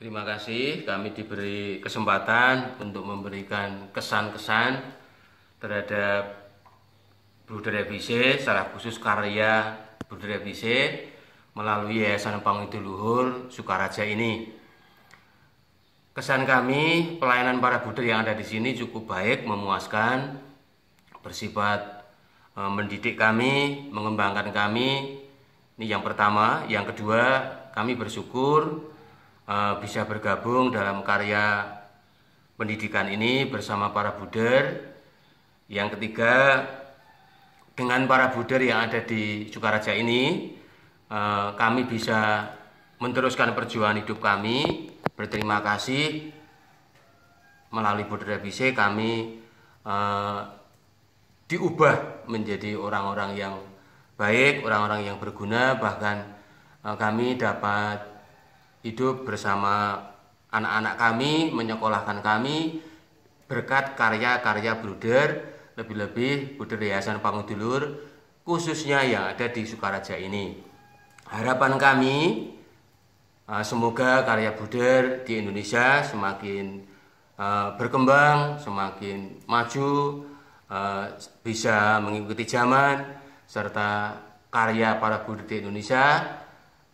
Terima kasih kami diberi kesempatan untuk memberikan kesan-kesan terhadap Bruder FIC, secara khusus karya Bruder FIC melalui Yayasan Pangudi Luhur Sukaraja ini. Kesan kami, pelayanan para Bruder yang ada di sini cukup baik, memuaskan, bersifat mendidik kami, mengembangkan kami. Ini yang pertama. Yang kedua, kami bersyukur bisa bergabung dalam karya pendidikan ini bersama para Bruder. Yang ketiga, dengan para Bruder yang ada di Sukaraja ini, kami bisa meneruskan perjuangan hidup kami. Berterima kasih, melalui Bruder FIC kami diubah menjadi orang-orang yang baik, orang-orang yang berguna, bahkan kami dapat hidup bersama anak-anak kami, menyekolahkan kami berkat karya-karya Bruder, lebih-lebih Bruder Yayasan Pangudi Luhur khususnya yang ada di Sukaraja ini. Harapan kami semoga karya Bruder di Indonesia semakin berkembang, semakin maju, bisa mengikuti zaman, serta karya para Bruder di Indonesia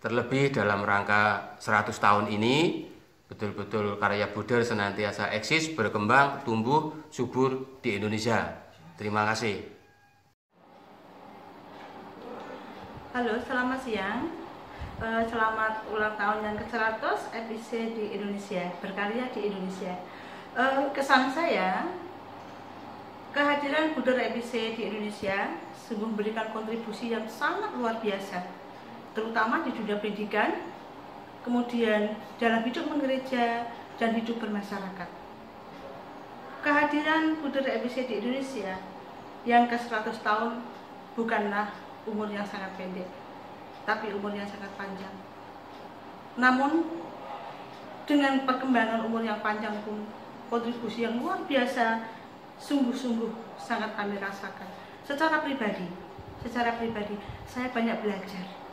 terlebih dalam rangka 100 tahun ini betul-betul karya Bruder senantiasa eksis, berkembang, tumbuh, subur di Indonesia. Terima kasih. Halo, selamat siang. Selamat ulang tahun yang ke-100 FIC di Indonesia, berkarya di Indonesia. Kesan saya, kehadiran Bruder FIC di Indonesia sungguh memberikan kontribusi yang sangat luar biasa, terutama di dunia pendidikan, kemudian dalam hidup menggereja dan hidup bermasyarakat. Kehadiran Bruder FIC di Indonesia yang ke-100 tahun bukanlah umur yang sangat pendek, tapi umur yang sangat panjang. Namun dengan perkembangan umur yang panjang pun, kontribusi yang luar biasa sungguh-sungguh sangat kami rasakan. Secara pribadi saya banyak belajar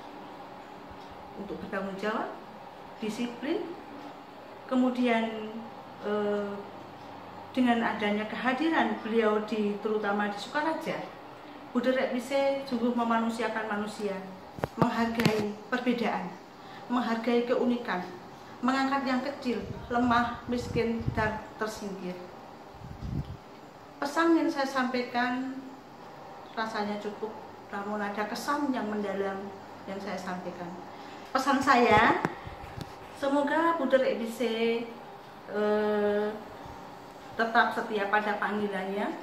untuk bertanggung jawab, disiplin, kemudian dengan adanya kehadiran beliau terutama di Sukaraja, Bruder FIC sungguh memanusiakan manusia, menghargai perbedaan, menghargai keunikan, mengangkat yang kecil, lemah, miskin, dan tersingkir. Pesan yang saya sampaikan rasanya cukup, namun ada kesan yang mendalam yang saya sampaikan. Pesan saya, semoga Bruder FIC tetap setia pada panggilannya.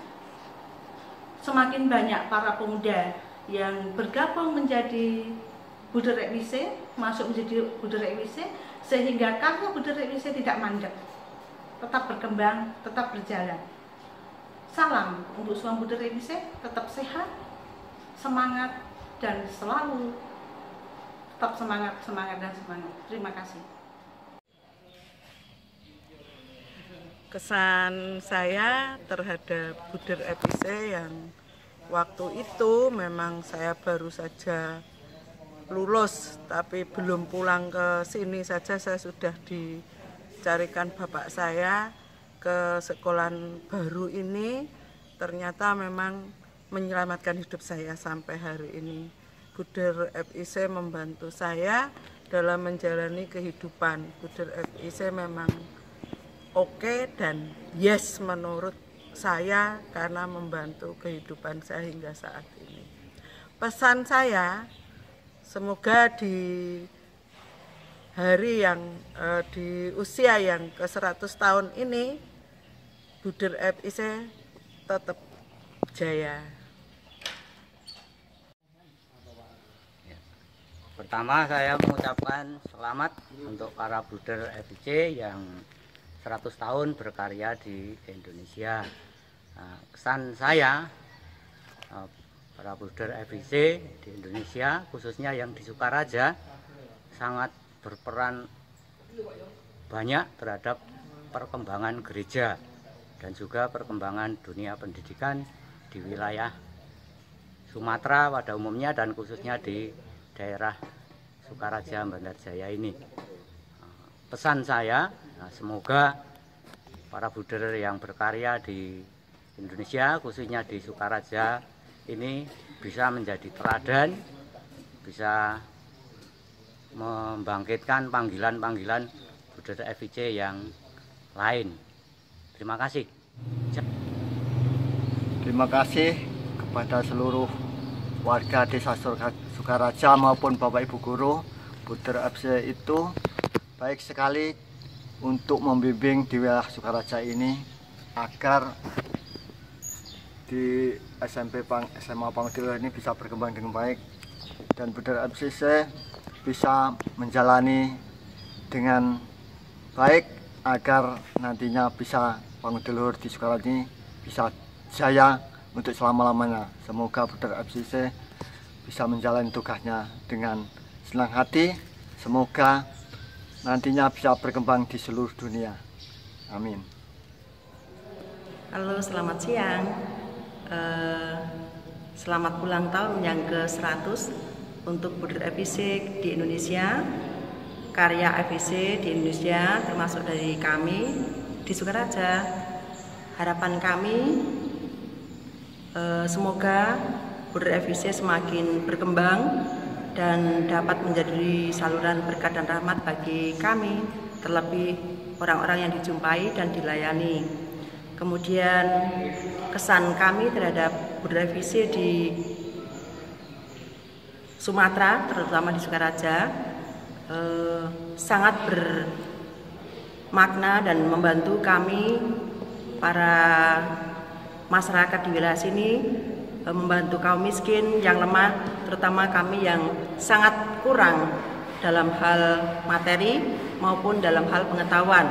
Semakin banyak para pemuda yang bergabung menjadi Bruder FIC, masuk menjadi Bruder FIC, sehingga karya Bruder FIC tidak mandek, tetap berkembang, tetap berjalan. Salam untuk semua Bruder FIC, tetap sehat, semangat, dan selalu tetap semangat. Terima kasih. Kesan saya terhadap Bruder FIC yang waktu itu memang saya baru saja lulus, tapi belum pulang ke sini saja saya sudah dicarikan bapak saya ke sekolahan baru ini. Ternyata memang menyelamatkan hidup saya sampai hari ini. Bruder FIC membantu saya dalam menjalani kehidupan. Bruder FIC memang oke dan yes menurut saya karena membantu kehidupan saya hingga saat ini. Pesan saya, semoga di hari yang di usia yang ke-100 tahun ini, Bruder FIC tetap jaya. Pertama saya mengucapkan selamat untuk para Bruder FIC yang 100 tahun berkarya di Indonesia. Kesan saya, para Bruder FIC di Indonesia, khususnya yang di Sukaraja, sangat berperan banyak terhadap perkembangan gereja dan juga perkembangan dunia pendidikan di wilayah Sumatera pada umumnya dan khususnya di daerah Sukaraja Bandarjaya ini. pesan saya, semoga para builder yang berkarya di Indonesia, khususnya di Sukaraja ini bisa menjadi teladan, bisa membangkitkan panggilan-panggilan builder FIC yang lain. Terima kasih. Terima kasih kepada seluruh warga Desa Sukaraja maupun Bapak Ibu Guru. Builder FIC itu baik sekali untuk membimbing di wilayah Sukaraja ini agar di SMA Pangudilur ini bisa berkembang dengan baik dan Builder FIC bisa menjalani dengan baik agar nantinya bisa Pangudilur di Sukaraja ini bisa jaya untuk selama-lamanya. Semoga Builder FIC bisa menjalani tugasnya dengan senang hati. Semoga nantinya bisa berkembang di seluruh dunia. Amin. Halo, selamat siang. Selamat ulang tahun yang ke-100 untuk Builder FIC di Indonesia. Karya FIC di Indonesia termasuk dari kami di Sukaraja. Harapan kami semoga Builder FIC semakin berkembang dan dapat menjadi saluran berkat dan rahmat bagi kami, terlebih orang-orang yang dijumpai dan dilayani. Kemudian kesan kami terhadap Builder FIC di Sumatera, terutama di Sukaraja, sangat bermakna dan membantu kami para masyarakat di wilayah sini, membantu kaum miskin yang lemah, terutama kami yang sangat kurang dalam hal materi maupun dalam hal pengetahuan.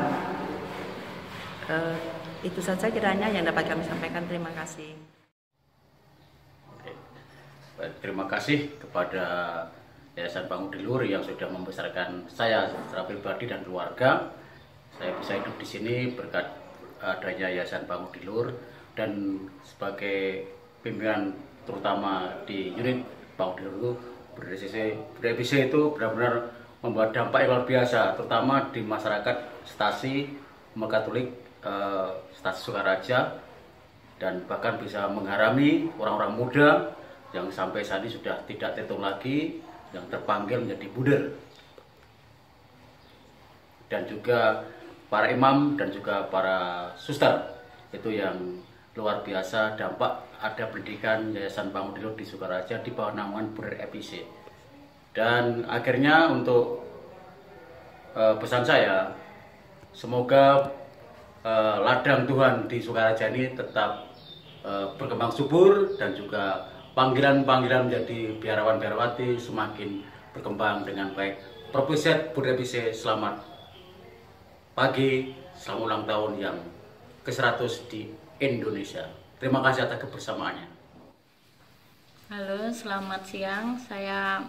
Itu saja kiranya yang dapat kami sampaikan. Terima kasih. Terima kasih kepada Yayasan Pangudilur yang sudah membesarkan saya secara pribadi dan keluarga. Saya bisa hidup di sini berkat adanya Yayasan Pangudilur dan sebagai pimpinan terutama di unit Pangudilur Builder FIC itu benar-benar membuat dampak yang luar biasa, terutama di masyarakat stasi umat Katolik stasi Sukaraja, dan bahkan bisa mengharami orang-orang muda yang sampai saat ini sudah tidak terhitung lagi yang terpanggil menjadi builder, dan juga para imam dan juga para suster itu yang luar biasa dampak ada pendidikan Yayasan Pangudilur di Sukaraja di bawah naungan Builder FIC. Dan akhirnya untuk pesan saya, semoga ladang Tuhan di Sukaraja ini tetap berkembang subur dan juga panggilan-panggilan menjadi biarawan-biarawati semakin berkembang dengan baik. Profeset Builder FIC, selamat pagi, selamat ulang tahun yang ke-100 di Indonesia. Terima kasih atas kebersamaannya. Halo, selamat siang. Saya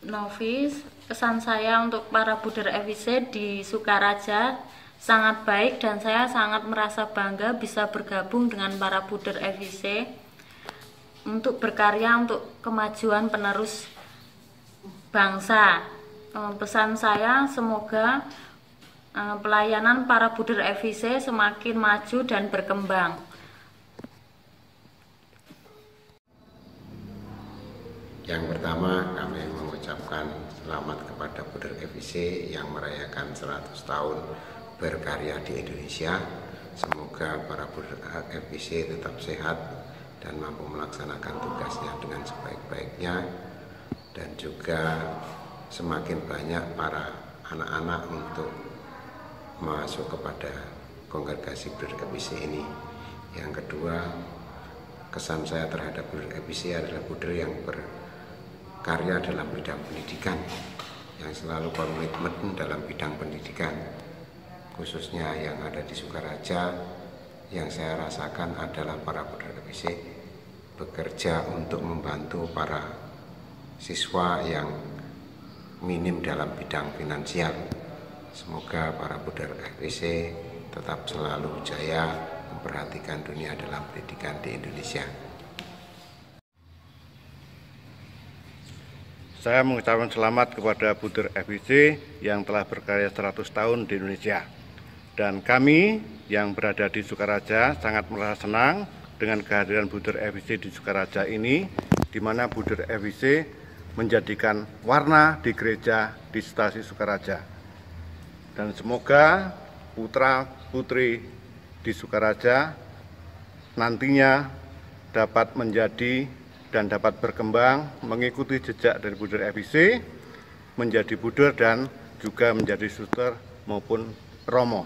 Novis. Pesan saya untuk para Builder FIC di Sukaraja sangat baik dan saya sangat merasa bangga bisa bergabung dengan para Builder FIC untuk berkarya untuk kemajuan penerus bangsa. Pesan saya semoga pelayanan para Builder FIC semakin maju dan berkembang. Yang pertama, kami mengucapkan selamat kepada Builder FIC yang merayakan 100 tahun berkarya di Indonesia. Semoga para Builder FIC tetap sehat dan mampu melaksanakan tugasnya dengan sebaik-baiknya, dan juga semakin banyak para anak-anak untuk masuk kepada kongregasi Builder FIC ini. Yang kedua, kesan saya terhadap Builder FIC adalah builder yang berkarya dalam bidang pendidikan, yang selalu komitmen dalam bidang pendidikan, khususnya yang ada di Sukaraja. Yang saya rasakan adalah para Builder FIC bekerja untuk membantu para siswa yang minim dalam bidang finansial. Semoga para Builder FIC tetap selalu jaya memperhatikan dunia dalam pendidikan di Indonesia. Saya mengucapkan selamat kepada Buder FIC yang telah berkarya 100 tahun di Indonesia. Dan kami yang berada di Sukaraja sangat merasa senang dengan kehadiran Buder FIC di Sukaraja ini, di mana Buder FIC menjadikan warna di gereja di Stasi Sukaraja. Dan semoga putra-putri di Sukaraja nantinya dapat menjadi dan dapat berkembang mengikuti jejak dari Buder FIC, menjadi Buder dan juga menjadi suster maupun romo.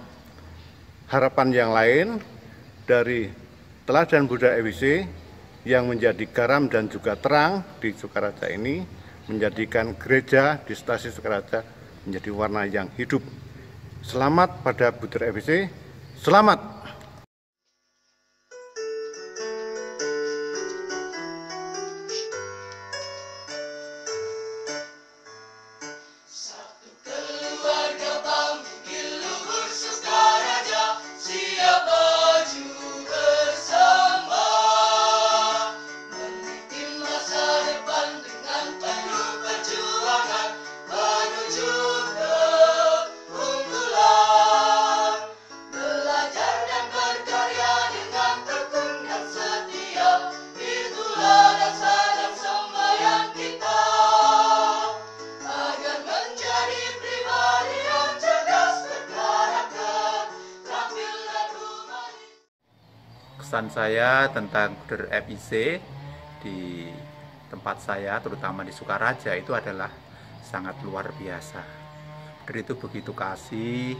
Harapan yang lain dari teladan Buder FIC yang menjadi garam dan juga terang di Sukaraja ini, menjadikan gereja di Stasi Sukaraja menjadi warna yang hidup. Selamat pada Buder FIC, selamat! Kesan saya tentang Buder FIC di tempat saya, terutama di Sukaraja, itu adalah sangat luar biasa. Buder itu begitu kasih,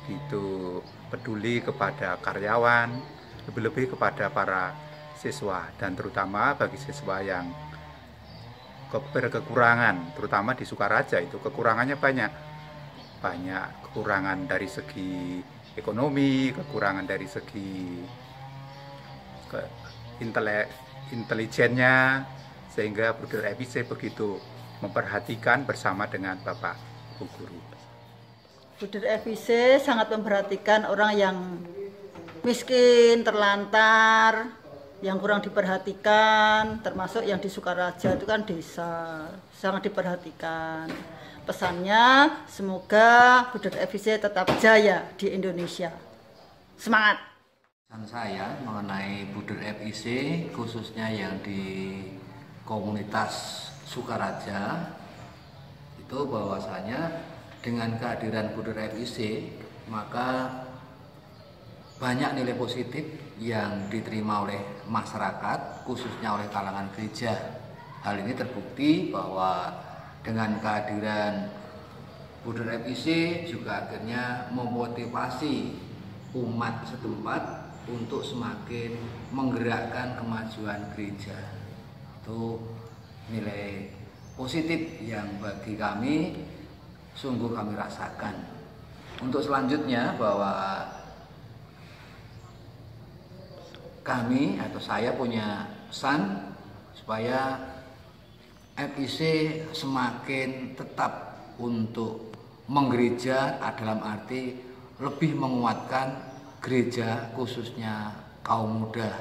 begitu peduli kepada karyawan, lebih-lebih kepada para siswa, dan terutama bagi siswa yang berkekurangan, terutama di Sukaraja itu kekurangannya banyak kekurangan dari segi ekonomi, kekurangan dari segi intelijennya, sehingga Buder FIC begitu memperhatikan bersama dengan Bapak Ibu Guru. Buder FIC sangat memperhatikan orang yang miskin, terlantar, yang kurang diperhatikan, termasuk yang di Sukaraja itu kan desa, sangat diperhatikan. Pesannya, semoga Buder FIC tetap jaya di Indonesia. Semangat! Pesan saya mengenai Buder FIC, khususnya yang di komunitas Sukaraja, itu bahwasanya dengan kehadiran Buder FIC, maka banyak nilai positif yang diterima oleh masyarakat, khususnya oleh kalangan gereja. Hal ini terbukti bahwa dengan kehadiran Buder FIC juga akhirnya memotivasi umat setempat untuk semakin menggerakkan kemajuan gereja. Itu nilai positif yang bagi kami sungguh kami rasakan. Untuk selanjutnya bahwa kami atau saya punya pesan supaya FIC semakin tetap untuk menggereja, dalam arti lebih menguatkan gereja, khususnya kaum muda,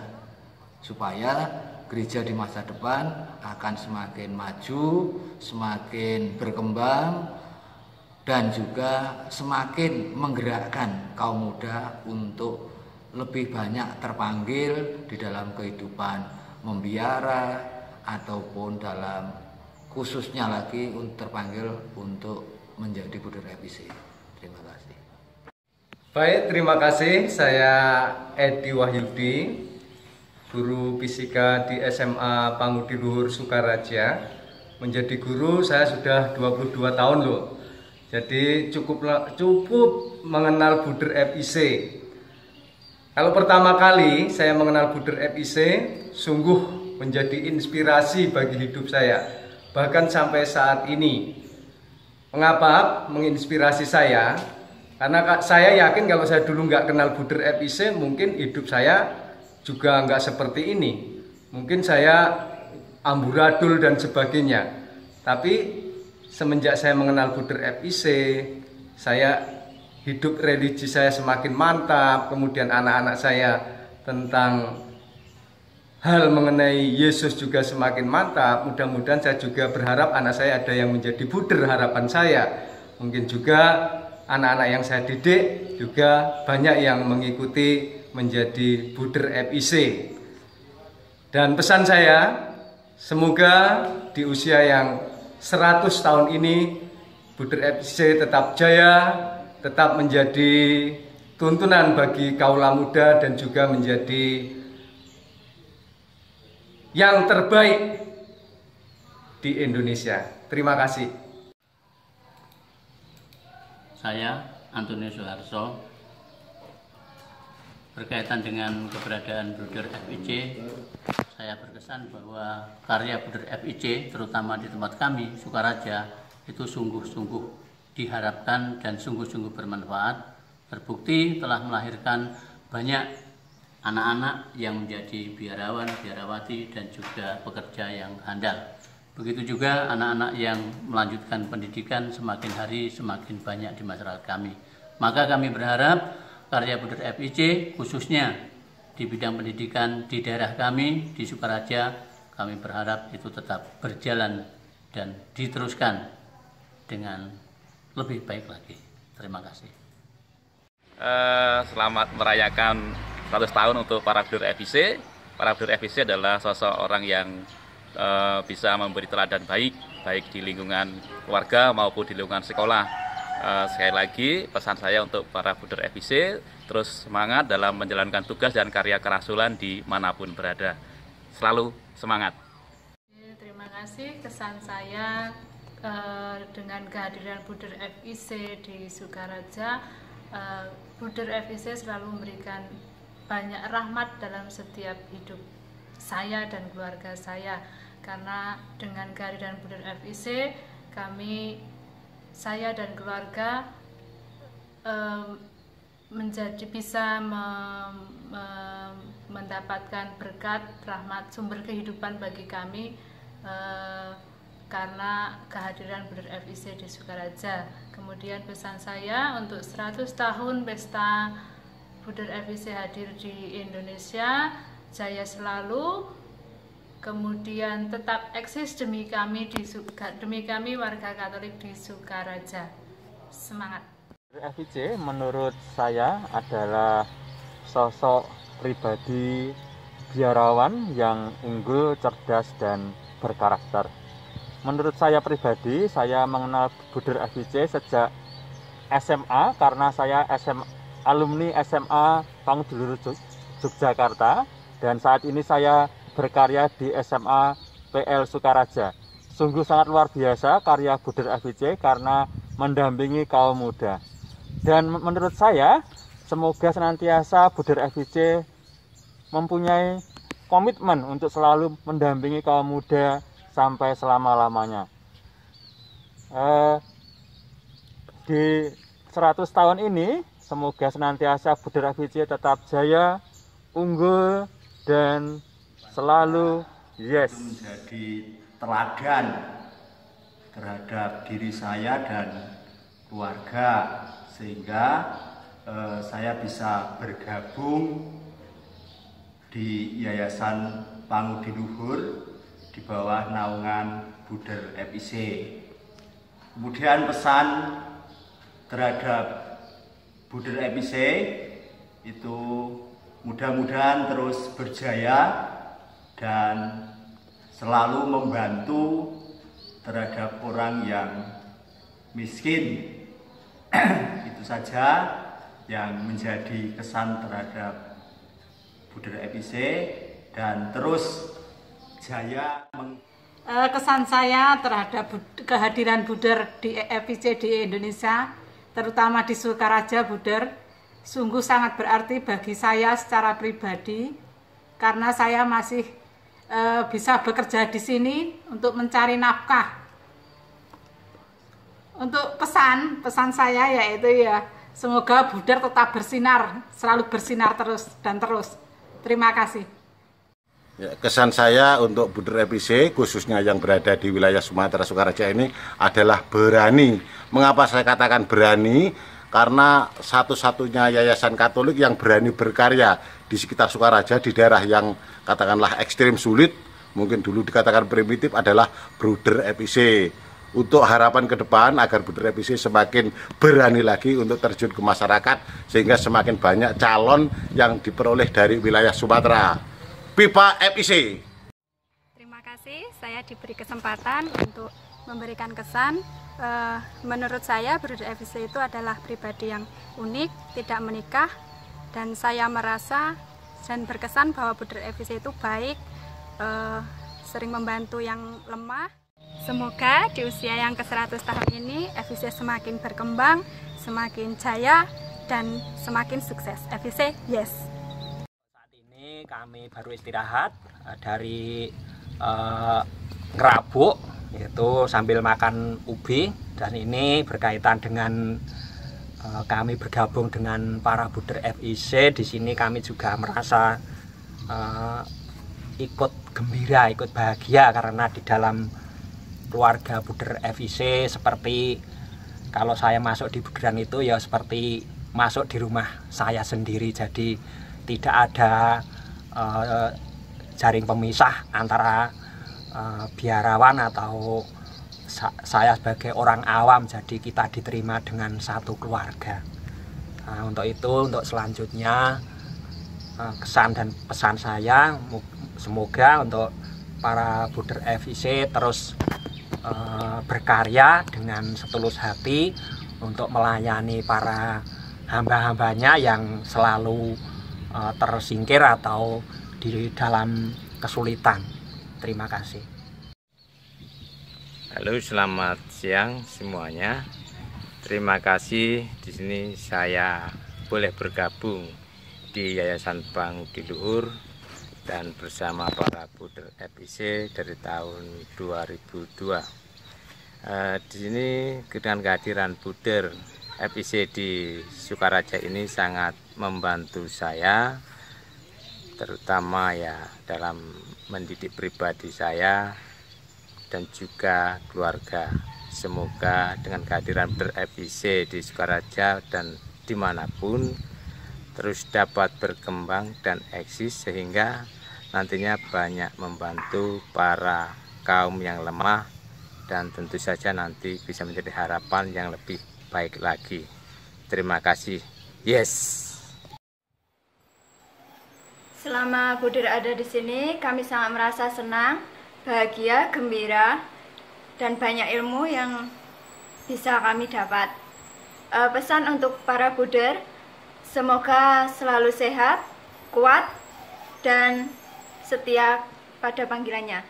supaya gereja di masa depan akan semakin maju, semakin berkembang, dan juga semakin menggerakkan kaum muda untuk lebih banyak terpanggil di dalam kehidupan membiara, ataupun dalam khususnya lagi terpanggil untuk menjadi Buder FIC. Terima kasih. Baik, terima kasih. Saya Edi Wahyudi, guru fisika di SMA Pangudi Luhur Sukaraja. Menjadi guru saya sudah 22 tahun loh. Jadi cukup mengenal Buder FIC. Kalau pertama kali saya mengenal Buder FIC, sungguh menjadi inspirasi bagi hidup saya. Bahkan sampai saat ini. Mengapa menginspirasi saya? Karena saya yakin kalau saya dulu nggak kenal Buder FIC, mungkin hidup saya juga nggak seperti ini. Mungkin saya amburadul dan sebagainya. Tapi semenjak saya mengenal Buder FIC, saya hidup religi saya semakin mantap. Kemudian anak-anak saya tentang hal mengenai Yesus juga semakin mantap. Mudah-mudahan saya juga berharap anak saya ada yang menjadi buder harapan saya. Mungkin juga anak-anak yang saya didik juga banyak yang mengikuti menjadi buder FIC. Dan pesan saya, semoga di usia yang 100 tahun ini buder FIC tetap jaya, tetap menjadi tuntunan bagi kaula muda dan juga menjadi yang terbaik di Indonesia. Terima kasih. Saya Antonius Soeharto, berkaitan dengan keberadaan Buder FIC, saya berkesan bahwa karya Buder FIC, terutama di tempat kami, Sukaraja, itu sungguh-sungguh diharapkan dan sungguh-sungguh bermanfaat. Terbukti telah melahirkan banyak anak-anak yang menjadi biarawan, biarawati, dan juga pekerja yang handal. Begitu juga anak-anak yang melanjutkan pendidikan semakin hari semakin banyak di masyarakat kami. Maka kami berharap karya Buder FIC khususnya di bidang pendidikan di daerah kami, di Sukaraja, kami berharap itu tetap berjalan dan diteruskan dengan lebih baik lagi. Terima kasih. Selamat merayakan 100 tahun untuk para Buder FIC. Para Buder FIC adalah sosok orang yang bisa memberi teladan baik di lingkungan keluarga maupun di lingkungan sekolah. Sekali lagi pesan saya untuk para Buder FIC, terus semangat dalam menjalankan tugas dan karya kerasulan dimanapun berada. Selalu semangat. Terima kasih. Kesan saya dengan kehadiran Buder FIC di Sukaraja, Buder FIC selalu memberikan banyak rahmat dalam setiap hidup saya dan keluarga saya. Karena dengan kehadiran Buder FIC, saya dan keluarga bisa mendapatkan berkat, rahmat, sumber kehidupan bagi kami karena kehadiran Buder FIC di Sukaraja. Kemudian pesan saya untuk 100 tahun pesta Buder FIC hadir di Indonesia, jaya selalu, kemudian tetap eksis demi kami warga Katolik di Sukaraja. Semangat. FIC menurut saya adalah sosok pribadi biarawan yang unggul, cerdas, dan berkarakter. Menurut saya pribadi, saya mengenal Buder FIC sejak SMA karena saya alumni SMA Pangudiluhur Yogyakarta, dan saat ini saya berkarya di SMA PL Sukaraja. Sungguh sangat luar biasa karya Buder FIC karena mendampingi kaum muda. Dan menurut saya, semoga senantiasa Buder FIC mempunyai komitmen untuk selalu mendampingi kaum muda sampai selama-lamanya. Di 100 tahun ini, semoga senantiasa Buder FIC tetap jaya, unggul, dan selalu yes. Menjadi teladan terhadap diri saya dan keluarga, sehingga saya bisa bergabung di Yayasan Pangudiluhur di bawah naungan Buder FIC. Kemudian pesan terhadap Buder FIC itu mudah-mudahan terus berjaya dan selalu membantu terhadap orang yang miskin. Itu saja yang menjadi kesan terhadap Buder FIC, dan terus jaya. Kesan saya terhadap kehadiran Buder di FIC di Indonesia, terutama di Sukaraja, Buder sungguh sangat berarti bagi saya secara pribadi, karena saya masih bisa bekerja di sini untuk mencari nafkah. Untuk pesan saya yaitu semoga Buder tetap bersinar, selalu bersinar terus dan terus. Terima kasih. Ya, kesan saya untuk Buder FIC khususnya yang berada di wilayah Sumatera Sukaraja ini adalah berani. Mengapa saya katakan berani? karena satu-satunya yayasan Katolik yang berani berkarya di sekitar Sukaraja di daerah yang katakanlah ekstrim sulit, mungkin dulu dikatakan primitif, adalah Bruder FIC. Untuk harapan ke depan agar Bruder FIC semakin berani lagi untuk terjun ke masyarakat sehingga semakin banyak calon yang diperoleh dari wilayah Sumatera. Pipa FIC. Terima kasih, saya diberi kesempatan untuk memberikan kesan. Menurut saya Bruder FIC itu adalah pribadi yang unik, tidak menikah, dan saya merasa dan berkesan bahwa Bruder FIC itu baik, sering membantu yang lemah. Semoga di usia yang ke-100 tahun ini FIC semakin berkembang, semakin jaya, dan semakin sukses. FIC, yes! Saat ini kami baru istirahat dari ngerabuk, yaitu sambil makan ubi, dan ini berkaitan dengan kami bergabung dengan para Bruder FIC. Di sini kami juga merasa ikut gembira, ikut bahagia karena di dalam keluarga Bruder FIC seperti kalau saya masuk di Bruderan itu ya seperti masuk di rumah saya sendiri. Jadi tidak ada jaring pemisah antara biarawan atau saya sebagai orang awam, jadi kita diterima dengan satu keluarga. Nah, untuk itu, untuk selanjutnya kesan dan pesan saya semoga untuk para Bruder FIC terus berkarya dengan setulus hati untuk melayani para hamba-hambanya yang selalu tersingkir atau di dalam kesulitan. Terima kasih. Halo, selamat siang semuanya. Terima kasih di sini saya boleh bergabung di Yayasan Pangudi Luhur dan bersama para Bruder FIC dari tahun 2002. Di sini dengan kehadiran Bruder FIC di Sukaraja ini sangat membantu saya, terutama ya dalam mendidik pribadi saya dan juga keluarga. Semoga dengan kehadiran Bruder FIC di Sukaraja dan dimanapun terus dapat berkembang dan eksis sehingga nantinya banyak membantu para kaum yang lemah dan tentu saja nanti bisa menjadi harapan yang lebih baik lagi. Terima kasih. Yes. Selama Bruder ada di sini, kami sangat merasa senang, bahagia, gembira, dan banyak ilmu yang bisa kami dapat. Pesan untuk para Bruder, semoga selalu sehat, kuat, dan setia pada panggilannya.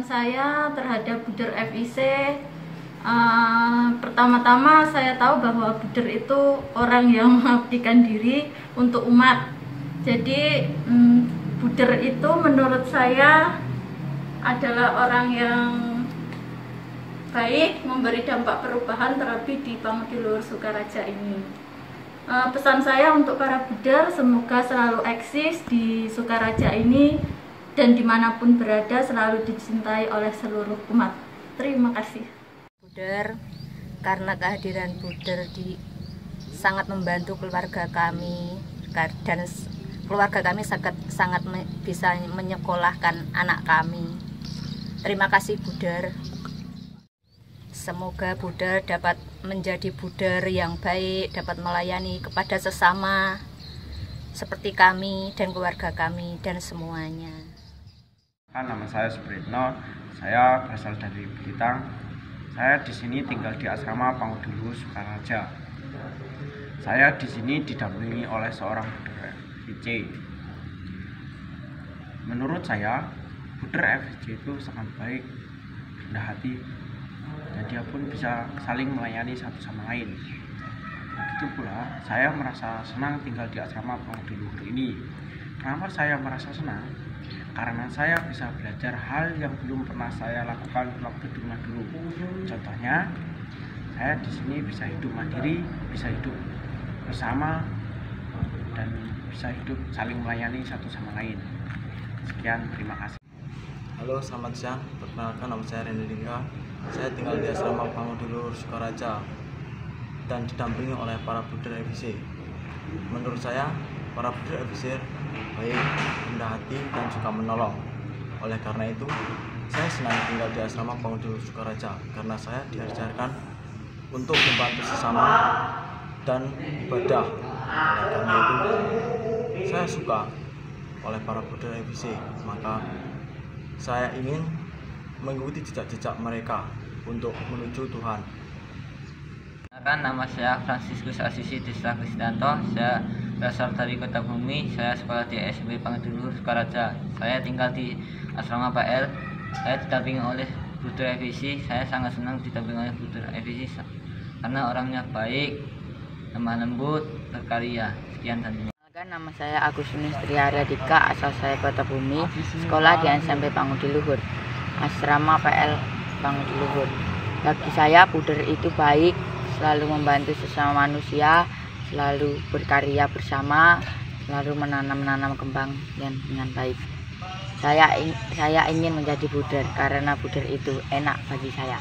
Saya terhadap Bruder FIC, pertama-tama saya tahu bahwa Bruder itu orang yang mengabdikan diri untuk umat. Jadi Bruder itu menurut saya adalah orang yang baik, memberi dampak perubahan terlebih di Pangudi Luhur Sukaraja ini. Pesan saya untuk para Bruder, semoga selalu eksis di Sukaraja ini dan dimanapun berada selalu dicintai oleh seluruh umat. Terima kasih. Bruder, karena kehadiran Bruder sangat membantu keluarga kami, dan keluarga kami sangat bisa menyekolahkan anak kami. Terima kasih Bruder. Semoga Bruder dapat menjadi Bruder yang baik, dapat melayani kepada sesama seperti kami dan keluarga kami dan semuanya. Nama saya Supritno, saya berasal dari Blitar. Saya di sini tinggal di asrama Pangudi Luhur Sukaraja. Saya di sini didampingi oleh seorang Bruder FIC. Menurut saya, Bruder FIC itu sangat baik, rendah hati, dan dia pun bisa saling melayani satu sama lain. begitu pula saya merasa senang tinggal di asrama Pangudi Luhur ini. Kenapa saya merasa senang? Karena saya bisa belajar hal yang belum pernah saya lakukan waktu di rumah dulu. Contohnya, saya di sini bisa hidup mandiri, bisa hidup bersama, dan bisa hidup saling melayani satu sama lain. Sekian, terima kasih. Halo, selamat siang. Perkenalkan, nama saya Rendy Dingga. Saya tinggal di asrama Pangudi Luhur Sukaraja dan didampingi oleh para buder FIC. Menurut saya, para buder FIC baik, rendah hati, dan juga menolong. Oleh karena itu, saya senang tinggal di asrama Pangudi Luhur Sukaraja karena saya diajarkan untuk membantu sesama dan ibadah. Oleh karena itu, saya suka oleh para buder FIC, maka saya ingin mengikuti jejak-jejak mereka untuk menuju Tuhan. Nama saya Franciscus Asisi Desa Kristianto. Saya berasal dari Kota Bumi. Saya sekolah di SMP Pangudi Luhur Sukaraja. Saya tinggal di asrama PL. Saya didampingi oleh buder FIC. Saya sangat senang didampingi oleh buder FIC karena orangnya baik, lemah lembut, berkarya. Sekian dan terima kasih. Nama saya Agustinus Triarya Dika, asal saya Kota Bumi, sekolah di SMP Pangudi Luhur, asrama PL Pangudi Luhur. Bagi saya buder itu baik, selalu membantu sesama manusia, selalu berkarya bersama, selalu menanam kembang dengan baik. Saya ingin menjadi buder karena buder itu enak bagi saya.